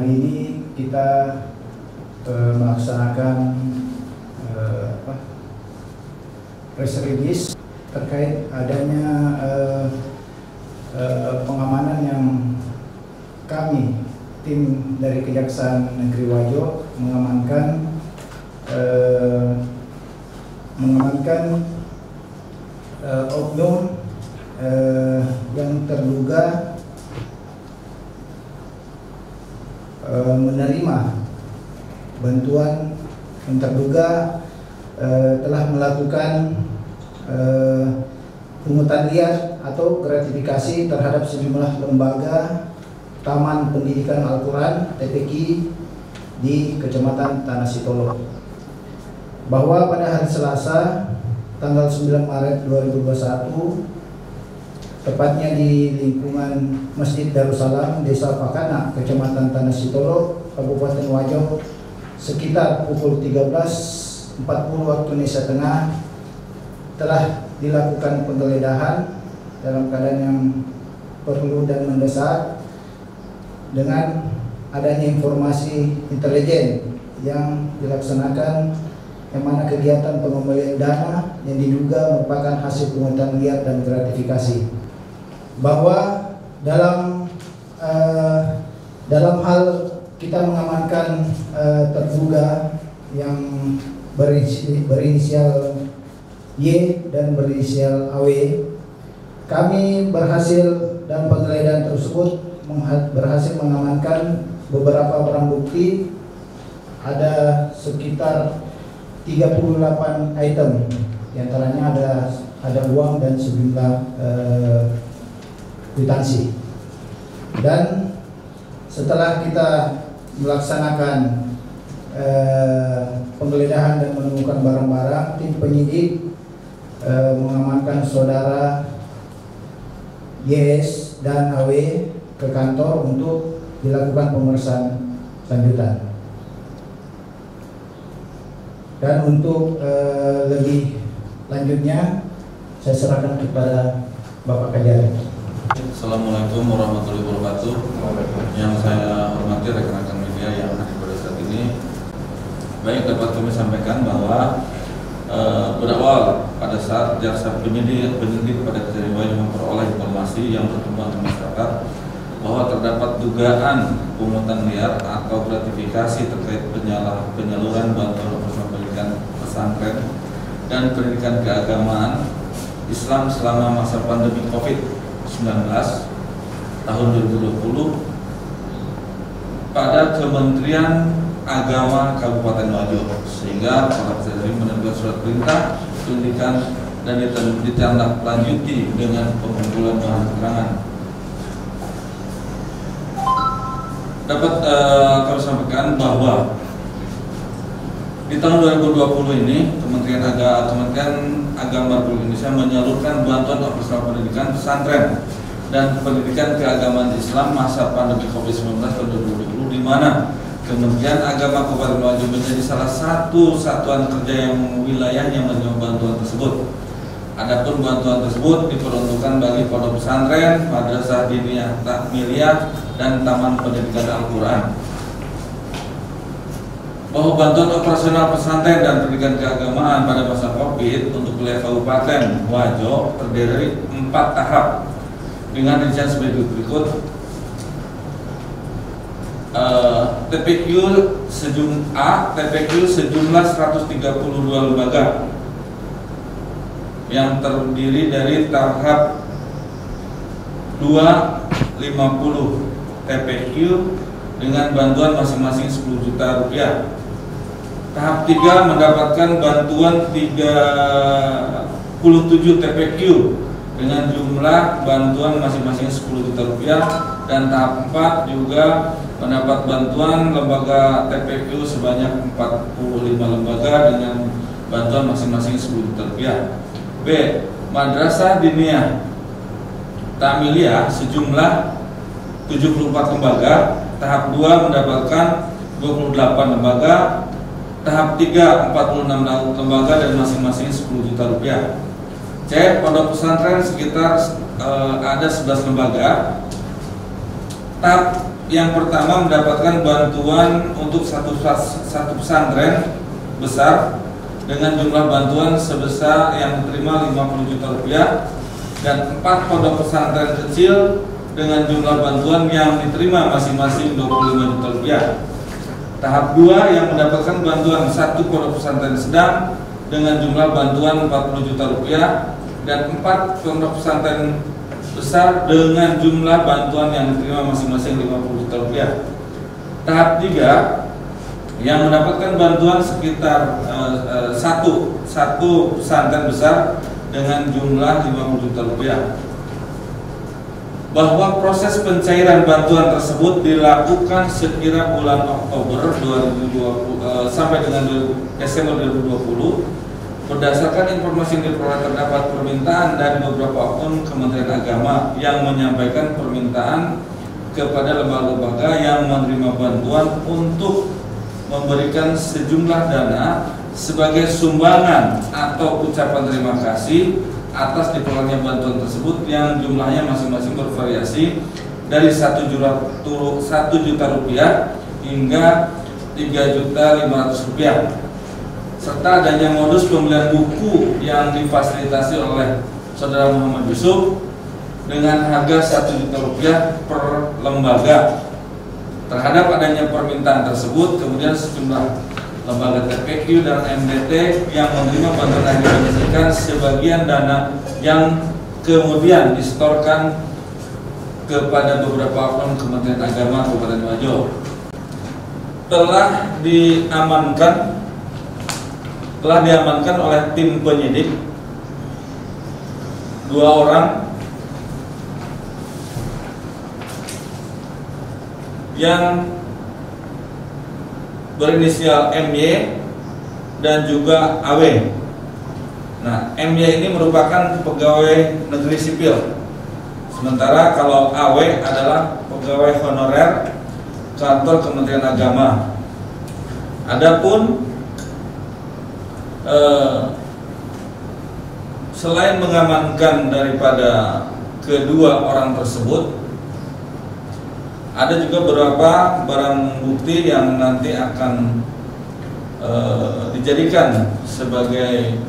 hari ini kita melaksanakan press release terkait adanya pengamanan yang kami tim dari Kejaksaan Negeri Wajo mengamankan oknum yang terduga menerima bantuan, yang terduga telah melakukan pungutan liar atau gratifikasi terhadap sejumlah lembaga Taman Pendidikan Al-Quran TPQ di Kecamatan Tanah Sitolo. Bahwa pada hari Selasa tanggal 9 Maret 2021, tepatnya di lingkungan Masjid Darussalam, Desa Pakana, Kecamatan Tanah Sitolo, Kabupaten Wajo, sekitar pukul 13.40 waktu Indonesia Tengah, telah dilakukan penggeledahan dalam keadaan yang perlu dan mendesak dengan adanya informasi intelijen yang dilaksanakan, yang mana kegiatan pengembalian dana yang diduga merupakan hasil pungutan liar dan gratifikasi. Bahwa dalam hal kita mengamankan terduga yang berinisial Y dan berinisial AW, kami berhasil dalam penggeledahan tersebut berhasil mengamankan beberapa barang bukti, ada sekitar 38 item, diantaranya ada uang dan sejumlah kwitansi. Dan setelah kita melaksanakan penggeledahan dan menemukan barang-barang, tim penyidik mengamankan saudara YS dan AW ke kantor untuk dilakukan pemeriksaan lanjutan. Dan untuk lebih lanjutnya saya serahkan kepada Bapak Kajari. Assalamualaikum warahmatullahi wabarakatuh. Yang saya hormati rekan-rekan media yang hadir pada saat ini. Baik, dapat kami sampaikan bahwa berawal pada saat jaksa penyidik pada Kejari Wajo memperoleh informasi yang berkembang di masyarakat bahwa terdapat dugaan pungutan liar atau gratifikasi terkait penyaluran bantuan operasional pendidikan pesantren dan pendidikan keagamaan Islam selama masa pandemi COVID-19 tahun 2020 pada Kementerian Agama Kabupaten Wajo, sehingga para peserta menerbitkan surat perintah pendidikan dan ditindaklanjuti dengan pengumpulan bahan keterangan. Dapat kami sampaikan bahwa di tahun 2020 ini Kementerian Agama Republik Indonesia menyalurkan bantuan operasional pendidikan pesantren dan pendidikan keagamaan Islam masa pandemi COVID-19 tahun 2020, di mana Kementerian Agama Kabupaten Wajo menjadi salah satu satuan kerja yang wilayahnya menerima bantuan tersebut. Adapun bantuan tersebut diperuntukkan bagi pondok pesantren, madrasah diniyah takmiliyah, dan taman pendidikan Al-Quran. Bahwa bantuan operasional pesantren dan pendidikan keagamaan pada masa COVID untuk wilayah Kabupaten Wajo terdiri dari 4 tahap dengan rincian sebagai berikut. TPQ sejumlah 132 lembaga yang terdiri dari tahap 2 50 TPQ dengan bantuan masing-masing 10 juta rupiah. Tahap 3 mendapatkan bantuan 37 TPQ dengan jumlah bantuan masing-masing 10 juta rupiah, dan tahap 4 juga mendapat bantuan lembaga TPQ sebanyak 45 lembaga dengan bantuan masing-masing 10 juta rupiah. B. Madrasah diniyah takmiliyah sejumlah 74 lembaga. Tahap 2 mendapatkan 28 lembaga. Tahap 3 46 lembaga dan masing-masing 10 juta rupiah. C. Pondok pesantren sekitar ada 11 lembaga. Tahap yang pertama mendapatkan bantuan untuk satu pesantren besar dengan jumlah bantuan sebesar yang diterima 50 juta rupiah, dan 4 pondok pesantren kecil dengan jumlah bantuan yang diterima masing-masing 25 juta rupiah. Tahap 2 yang mendapatkan bantuan 1 pondok pesantren sedang dengan jumlah bantuan 40 juta rupiah, dan 4 pondok pesantren besar dengan jumlah bantuan yang diterima masing-masing 50 juta rupiah. Tahap 3 yang mendapatkan bantuan sekitar satu pesantren besar dengan jumlah 50 juta rupiah. Bahwa proses pencairan bantuan tersebut dilakukan sekira bulan Oktober 2020 sampai dengan Desember 2020. Berdasarkan informasi yang diperoleh, terdapat permintaan dari beberapa oknum Kementerian Agama yang menyampaikan permintaan kepada lembaga-lembaga yang menerima bantuan untuk memberikan sejumlah dana sebagai sumbangan atau ucapan terima kasih atas diperolehnya bantuan tersebut, yang jumlahnya masing-masing bervariasi dari 1 juta rupiah hingga 3.500.000 rupiah, serta adanya modus pembelian buku yang difasilitasi oleh Saudara Muhammad Yusuf dengan harga 1 juta rupiah per lembaga. Terhadap adanya permintaan tersebut, kemudian sejumlah lembaga TPQ dan MDT yang menerima bantuan akhirnya menyisihkan sebagian dana yang kemudian disetorkan kepada beberapa oknum Kementerian Agama Kabupaten Wajo. Telah diamankan oleh tim penyidik 2 orang yang berinisial MY dan juga AW. Nah, MY ini merupakan pegawai negeri sipil, sementara kalau AW adalah pegawai honorer kantor Kementerian Agama. Adapun selain mengamankan daripada kedua orang tersebut, ada juga beberapa barang bukti yang nanti akan dijadikan sebagai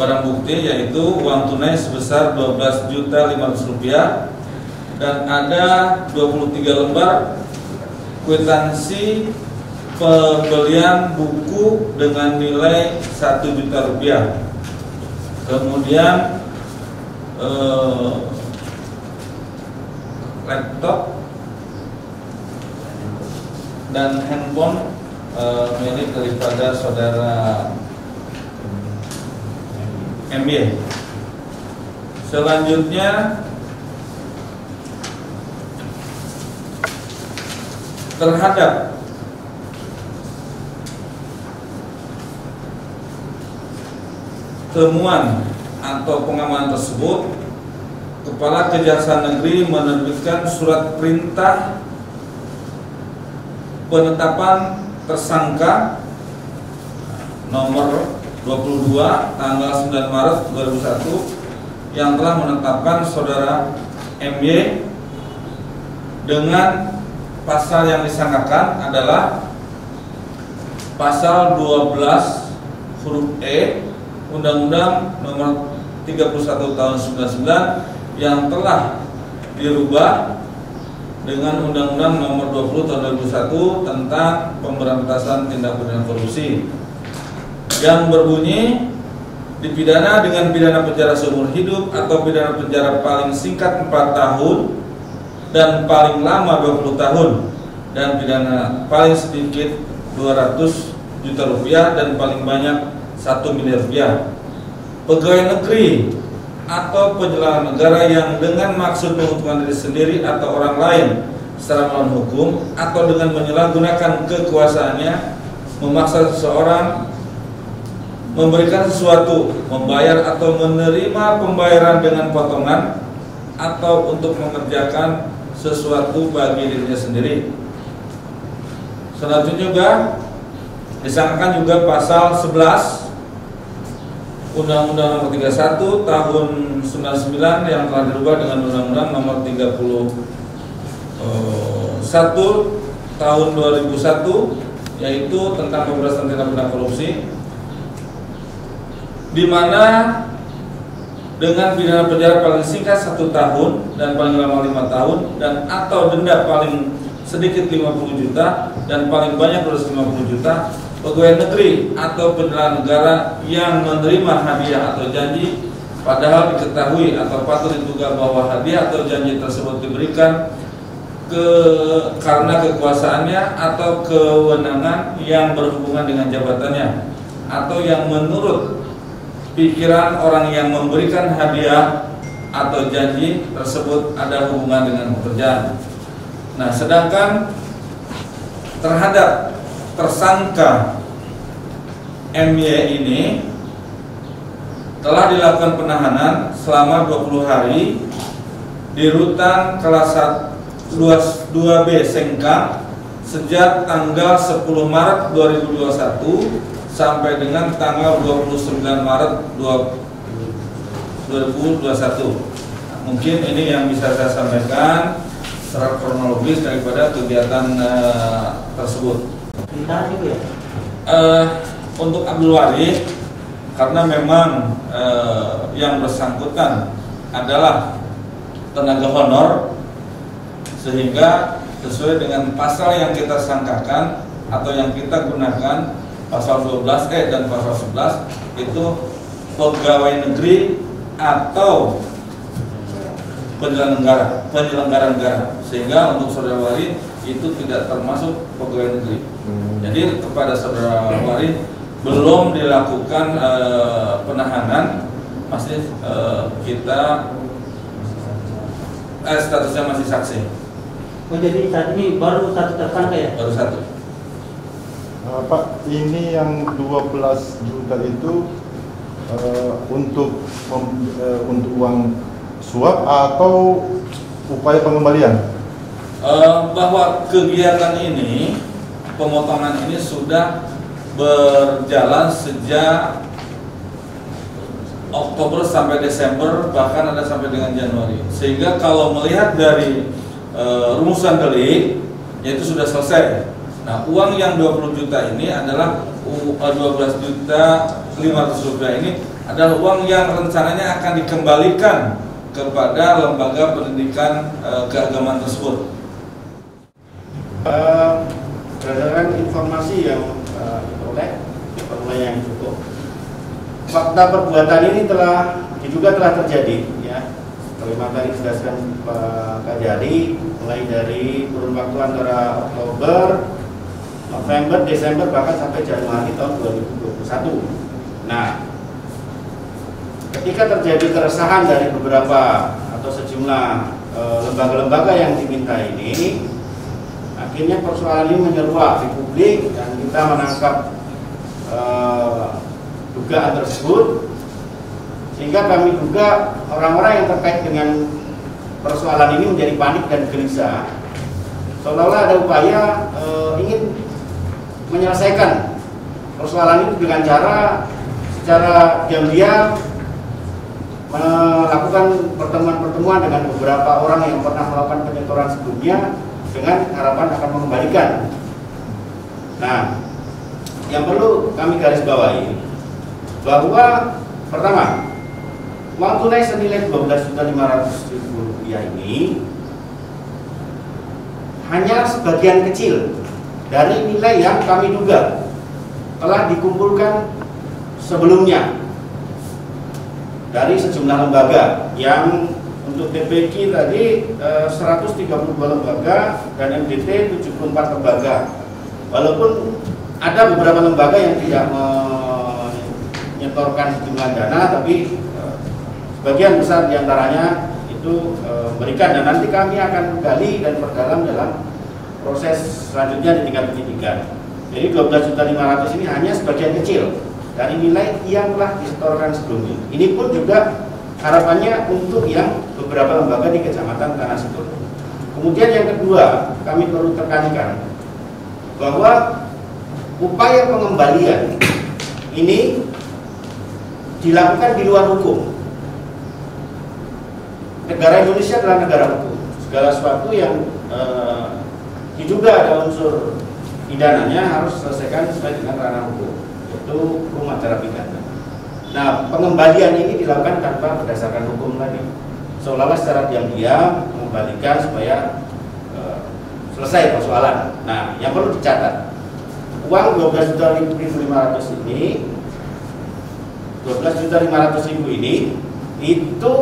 barang bukti, yaitu uang tunai sebesar 12.500.000 rupiah dan ada 23 lembar kwitansi pembelian buku dengan nilai 1 juta rupiah. Kemudian laptop dan handphone milik daripada Saudara MY. Selanjutnya terhadap temuan atau pengamanan tersebut, Kepala Kejaksaan Negeri menerbitkan surat perintah penetapan tersangka nomor 22 tanggal 9 Maret 2001 yang telah menetapkan Saudara MY dengan pasal yang disangkakan adalah pasal 12 huruf E Undang-Undang nomor 31 tahun 99 yang telah dirubah dengan Undang-Undang nomor 20 tahun 2001 tentang pemberantasan tindak pidana korupsi, yang berbunyi dipidana dengan pidana penjara seumur hidup atau pidana penjara paling singkat 4 tahun dan paling lama 20 tahun, dan pidana paling sedikit 200 juta rupiah dan paling banyak 1 miliar rupiah. Pegawai negeri atau penyelenggara negara yang dengan maksud menguntungkan diri sendiri atau orang lain secara melawan hukum atau dengan menyalahgunakan kekuasaannya memaksa seseorang memberikan sesuatu, membayar atau menerima pembayaran dengan potongan atau untuk mengerjakan sesuatu bagi dirinya sendiri. Selanjutnya juga disangkakan juga pasal 11 Undang-Undang nomor 31 tahun 99 yang telah dirubah dengan Undang-Undang nomor 30 1 tahun 2001, yaitu tentang pemberantasan tindak pidana korupsi, di mana dengan pidana penjara paling singkat 1 tahun dan paling lama 5 tahun dan atau denda paling sedikit 50 juta dan paling banyak 250 juta, pegawai negeri atau penyelenggara negara yang menerima hadiah atau janji padahal diketahui atau patut diduga bahwa hadiah atau janji tersebut diberikan karena kekuasaannya atau kewenangan yang berhubungan dengan jabatannya, atau yang menurut pikiran orang yang memberikan hadiah atau janji tersebut ada hubungan dengan pekerjaan. Nah, sedangkan terhadap tersangka MY ini telah dilakukan penahanan selama 20 hari di rutan kelas 2B Sengkang sejak tanggal 10 Maret 2021 sampai dengan tanggal 29 Maret 2021. Mungkin ini yang bisa saya sampaikan secara kronologis daripada kegiatan tersebut. Untuk Abdul Warid, karena memang yang bersangkutan adalah tenaga honor, sehingga sesuai dengan pasal yang kita sangkakan atau yang kita gunakan, pasal 12E dan pasal 11, itu pegawai negeri atau penyelenggara negara, sehingga untuk saudara Warid itu tidak termasuk pegawai negeri. Jadi kepada saudara Warid belum dilakukan penahanan, masih kita statusnya masih saksi. Oh, jadi saat ini baru 1 tersangka ya? Baru 1. Pak, ini yang 12 juta itu untuk uang suap atau upaya pengembalian? Bahwa kegiatan ini, pemotongan ini sudah berjalan sejak Oktober sampai Desember, bahkan ada sampai dengan Januari. Sehingga kalau melihat dari rumusan delik, yaitu sudah selesai. Nah, uang yang 20 juta ini adalah 12.500.000 rupiah ini adalah uang yang rencananya akan dikembalikan kepada lembaga pendidikan keagamaan tersebut. Berdasarkan informasi yang diperoleh yang cukup, fakta perbuatan ini diduga telah terjadi, ya. Bagaimana tadi dijelaskan Pak Kajari, mulai dari kurun waktu antara Oktober, November, Desember, bahkan sampai Januari tahun 2021. Nah, ketika terjadi keresahan dari beberapa atau sejumlah lembaga-lembaga yang diminta ini, akhirnya persoalan ini menyeruak di publik dan kita menangkap dugaan tersebut, sehingga kami duga orang-orang yang terkait dengan persoalan ini menjadi panik dan gelisah, seolah-olah ada upaya ingin menyelesaikan persoalan itu dengan cara secara diam-diam melakukan pertemuan-pertemuan dengan beberapa orang yang pernah melakukan penyetoran sebelumnya dengan harapan akan mengembalikan. Nah, yang perlu kami garis bawahi bahwa pertama, uang tunai senilai 12.500.000 rupiah ini hanya sebagian kecil dari nilai yang kami duga telah dikumpulkan sebelumnya dari sejumlah lembaga yang untuk TPQ tadi 132 lembaga dan MDT 74 lembaga. Walaupun ada beberapa lembaga yang tidak menyetorkan jumlah dana, tapi sebagian besar diantaranya itu memberikan, dan nanti kami akan gali dan perdalam dalam proses selanjutnya di tingkat penyidikan. Jadi 12.500.000 ini hanya sebagian kecil dari nilai yang telah disetorkan sebelumnya. Ini pun juga harapannya untuk yang beberapa lembaga di Kecamatan Tanah Setur. Kemudian yang kedua, kami perlu tekankan bahwa upaya pengembalian ini dilakukan di luar hukum. Negara Indonesia adalah negara hukum. segala sesuatu yang diduga ada unsur pidananya harus selesaikan sesuai dengan ranah hukum, yaitu hukum acara pidana. Nah, pengembalian ini dilakukan tanpa berdasarkan hukum lagi, seolah-olah secara diam-diam mengembalikan supaya selesai persoalan. Nah, yang perlu dicatat, uang 12.500.000 ini, 12.500.000 ini itu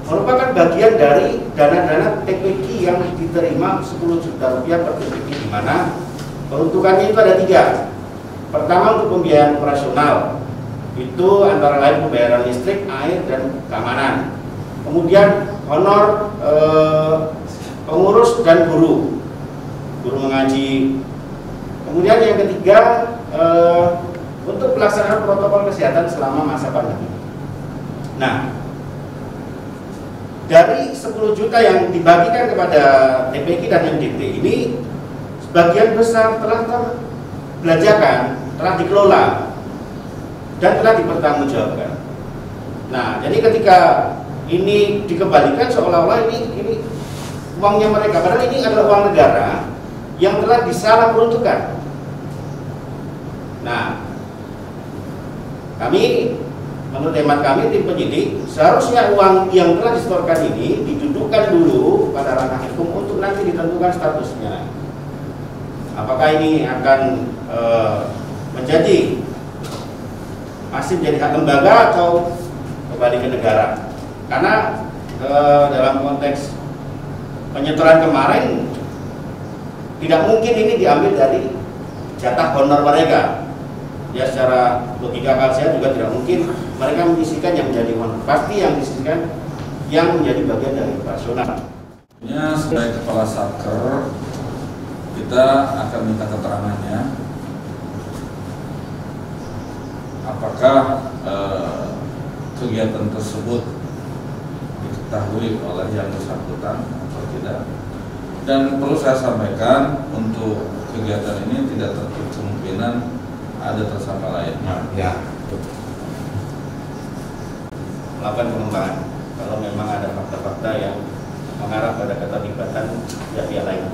merupakan bagian dari dana-dana TPQ yang diterima 10 juta rupiah per TPQ, di mana peruntukannya itu ada 3. Pertama untuk pembiayaan operasional, itu antara lain pembayaran listrik, air, dan keamanan. Kemudian honor pengurus dan guru mengaji. Kemudian yang ketiga untuk pelaksanaan protokol kesehatan selama masa pandemi. Nah, dari 10 juta yang dibagikan kepada TPQ dan MDT ini, sebagian besar telah terbelanjakan, telah dikelola, dan telah dipertanggungjawabkan. Nah, jadi ketika ini dikembalikan seolah-olah ini uangnya mereka, padahal ini adalah uang negara yang telah disalah peruntukan. Nah, menurut hemat kami tim penyidik, seharusnya uang yang telah disetorkan ini didudukkan dulu pada ranah hukum untuk nanti ditentukan statusnya. Apakah ini akan masih menjadi hak lembaga atau kembali ke negara? Karena dalam konteks penyetoran kemarin tidak mungkin ini diambil dari jatah honor mereka. Ya, secara logika akal sehat juga tidak mungkin mereka menyisihkan yang menjadi honor. Pasti yang disisihkan yang menjadi bagian dari operasional. Ya, sebagai kepala Satker, kita akan minta keterangannya. Apakah kegiatan tersebut diketahui oleh yang bersangkutan atau tidak? Dan perlu saya sampaikan, untuk kegiatan ini tidak tertutup kemungkinan ada tersangka lainnya. Ya. Melakukan pengembangan kalau memang ada fakta-fakta yang mengarah pada keterlibatan pihak lain.